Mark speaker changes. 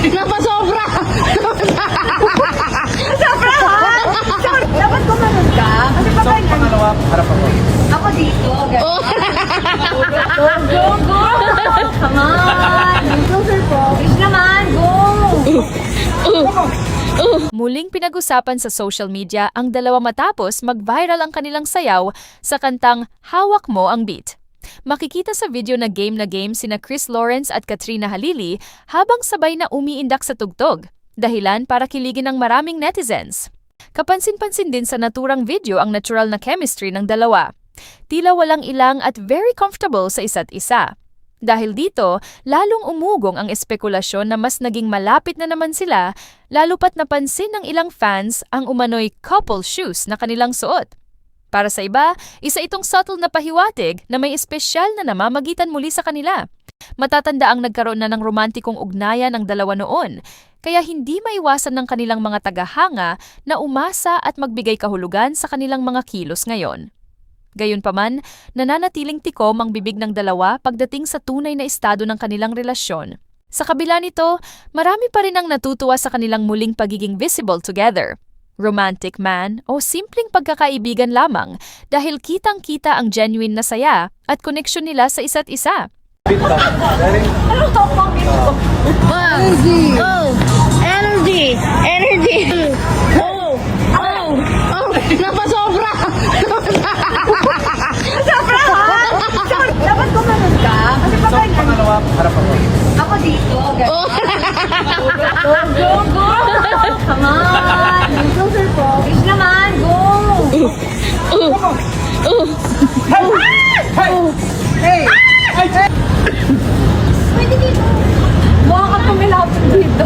Speaker 1: Napasobra!
Speaker 2: Sobra ha? Dapat kumanon ka. Kasi
Speaker 3: So,
Speaker 2: pag
Speaker 3: pangalawa, harap ako.
Speaker 2: ako dito.
Speaker 1: Oh.
Speaker 2: Go, go, go! Come on! Closer po. Please naman, go!
Speaker 4: Muling pinag-usapan sa social media ang dalawa matapos mag-viral ang kanilang sayaw sa kantang Hawak Mo Ang Beat. Makikita sa video na game sina Chris Lawrence at Katrina Halili habang sabay na umiindak sa tugtog, dahilan para kiligin ng maraming netizens. Kapansin-pansin din sa naturang video ang natural na chemistry ng dalawa. Tila walang ilang at very comfortable sa isa't isa. Dahil dito, lalong umugong ang espekulasyon na mas naging malapit na naman sila, lalo pat napansin ng ilang fans ang umano'y couple shoes na kanilang suot. Para sa iba, isa itong subtle na pahiwatig na may espesyal na namamagitan muli sa kanila. Matatanda ang nagkaroon na ng romantikong ugnayan ng dalawa noon, kaya hindi maiwasan ng kanilang mga tagahanga na umasa at magbigay kahulugan sa kanilang mga kilos ngayon. Gayunpaman, nananatiling tikom ang bibig ng dalawa pagdating sa tunay na estado ng kanilang relasyon. Sa kabila nito, marami pa rin ang natutuwa sa kanilang muling pagiging visible together. Romantic man o simpleng pagkakaibigan lamang dahil kitang-kita ang genuine na saya at koneksyon nila sa isa't isa.
Speaker 3: Beat lang. Ready?
Speaker 2: Ano to pang ito?
Speaker 1: Energy! Oh! Energy! Energy! Oh! Oh! Oh! Napasobra!
Speaker 2: Sobra ha? Dapat kumanon ka. Kasi
Speaker 3: So,
Speaker 2: pag
Speaker 3: pangalawa, harap ako.
Speaker 2: ako dito.
Speaker 1: Oh!
Speaker 2: Go, go, go! Come on! Closer po. Please naman, go!
Speaker 3: Hey!
Speaker 2: Pwede dito. Mukha ka pumilapit dito.